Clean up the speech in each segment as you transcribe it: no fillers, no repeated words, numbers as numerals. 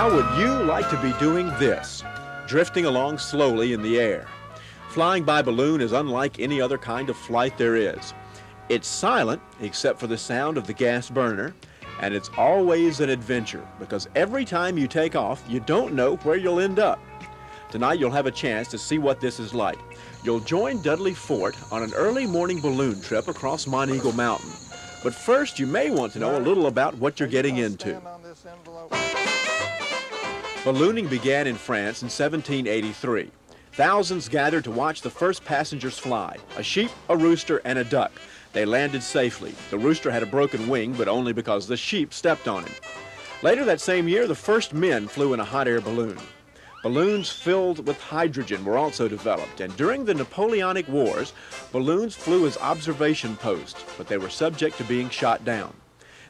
How would you like to be doing this? Drifting along slowly in the air. Flying by balloon is unlike any other kind of flight there is. It's silent except for the sound of the gas burner, and it's always an adventure because every time you take off, you don't know where you'll end up. Tonight you'll have a chance to see what this is like. You'll join Dudley Fort on an early morning balloon trip across Monteagle Mountain. But first, you may want to know a little about what you're getting into. Ballooning began in France in 1783. Thousands gathered to watch the first passengers fly, a sheep, a rooster, and a duck. They landed safely. The rooster had a broken wing, but only because the sheep stepped on him. Later that same year, the first men flew in a hot air balloon. Balloons filled with hydrogen were also developed, and during the Napoleonic Wars, balloons flew as observation posts, but they were subject to being shot down.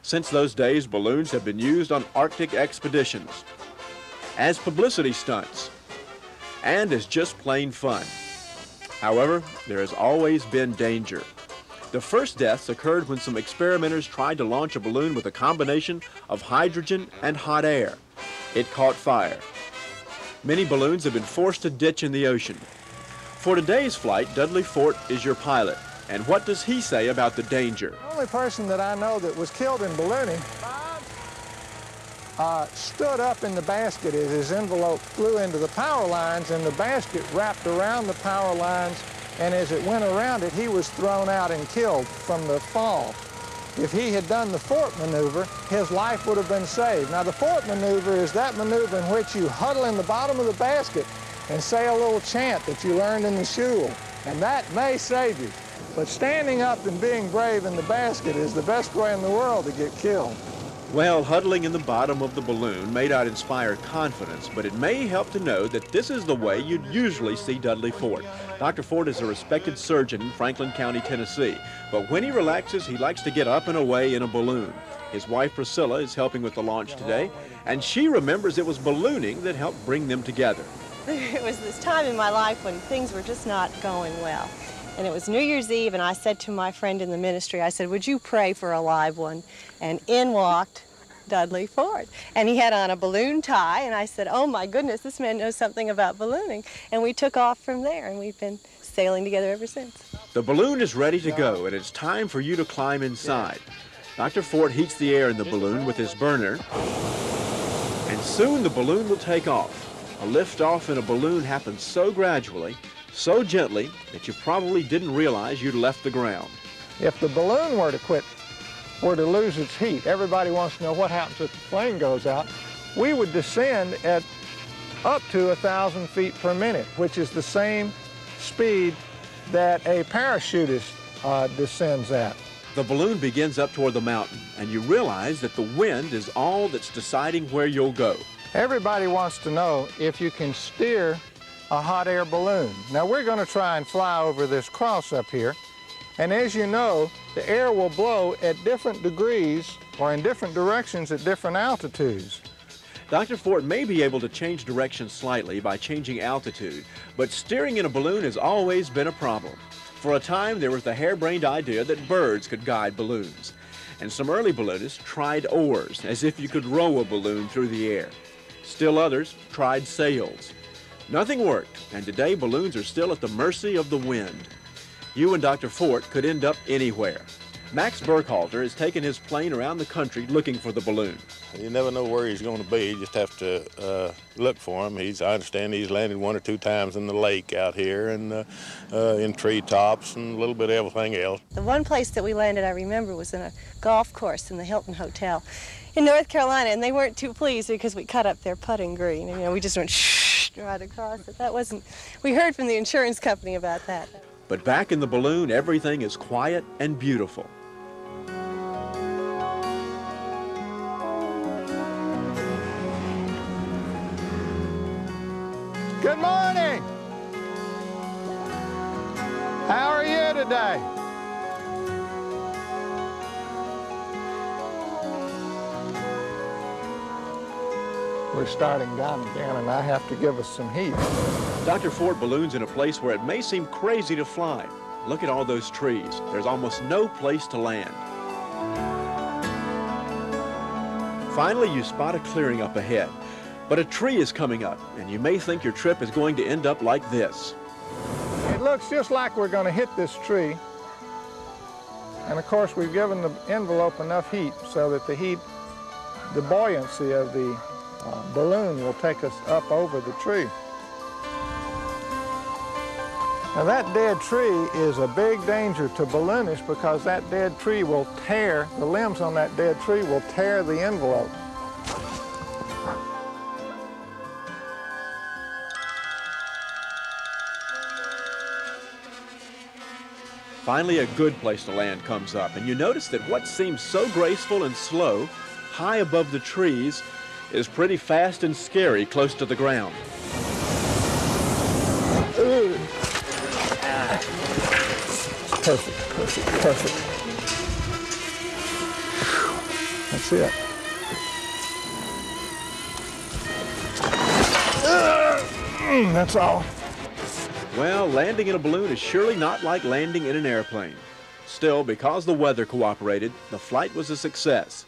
Since those days, balloons have been used on Arctic expeditions, as publicity stunts, and as just plain fun. However, there has always been danger. The first deaths occurred when some experimenters tried to launch a balloon with a combination of hydrogen and hot air. It caught fire. Many balloons have been forced to ditch in the ocean. For today's flight, Dudley Fort is your pilot. And what does he say about the danger? The only person that I know that was killed in ballooning stood up in the basket as his envelope flew into the power lines, and the basket wrapped around the power lines, and as it went around it, he was thrown out and killed from the fall. If he had done the Fort maneuver, his life would have been saved. Now, the Fort maneuver is that maneuver in which you huddle in the bottom of the basket and say a little chant that you learned in the shul, and that may save you. But standing up and being brave in the basket is the best way in the world to get killed. Well, huddling in the bottom of the balloon may not inspire confidence, but it may help to know that this is the way you'd usually see Dudley Fort. Dr. Fort is a respected surgeon in Franklin County, Tennessee, but when he relaxes, he likes to get up and away in a balloon. His wife, Priscilla, is helping with the launch today, and she remembers it was ballooning that helped bring them together. It was this time in my life when things were just not going well. And it was New Year's Eve, and I said to my friend in the ministry, I said, would you pray for a live one? And in walked Dudley Fort. And he had on a balloon tie, and I said, oh my goodness, this man knows something about ballooning. And we took off from there, and we've been sailing together ever since. The balloon is ready to go, and it's time for you to climb inside. Dr. Fort heats the air in the balloon with his burner, and soon the balloon will take off. A lift-off in a balloon happens so gradually, so gently, that you probably didn't realize you'd left the ground. If the balloon were to lose its heat, everybody wants to know what happens if the plane goes out. We would descend at up to 1,000 feet per minute, which is the same speed that a parachutist descends at. The balloon begins up toward the mountain, and you realize that the wind is all that's deciding where you'll go. Everybody wants to know if you can steer a hot air balloon. Now, we're going to try and fly over this cross up here, and as you know, the air will blow at different degrees or in different directions at different altitudes. Dr. Fort may be able to change direction slightly by changing altitude, but steering in a balloon has always been a problem. For a time, there was the harebrained idea that birds could guide balloons, and some early balloonists tried oars, as if you could row a balloon through the air. Still others tried sails. Nothing worked, and today balloons are still at the mercy of the wind. You and Dr. Fort could end up anywhere. Max Burkhalter has taken his plane around the country looking for the balloon. You never know where he's going to be. You just have to look for him. I understand he's landed 1 or 2 times in the lake out here and in treetops and a little bit of everything else. The one place that we landed, I remember, was in a golf course in the Hilton Hotel in North Carolina, and they weren't too pleased because we cut up their putting green. And, we just went shh right across it. We heard from the insurance company about that. But back in the balloon, everything is quiet and beautiful. Good morning. How are you today? We're starting down again, and I have to give us some heat. Dr. Fort balloons in a place where it may seem crazy to fly. Look at all those trees. There's almost no place to land. Finally, you spot a clearing up ahead. But a tree is coming up, and you may think your trip is going to end up like this. It looks just like we're going to hit this tree. And of course, we've given the envelope enough heat so that the buoyancy of the balloon will take us up over the tree. Now that dead tree is a big danger to balloonists because that dead tree will tear, the limbs on that dead tree will tear the envelope. Finally, a good place to land comes up, and you notice that what seems so graceful and slow, high above the trees, is pretty fast and scary close to the ground. Ooh. Perfect, perfect, perfect. That's it. That's all. Well, landing in a balloon is surely not like landing in an airplane. Still, because the weather cooperated, the flight was a success.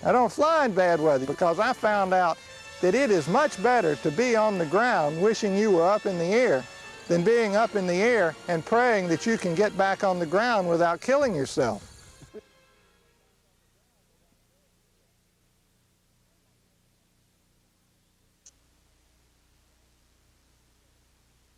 I don't fly in bad weather because I found out that it is much better to be on the ground wishing you were up in the air than being up in the air and praying that you can get back on the ground without killing yourself.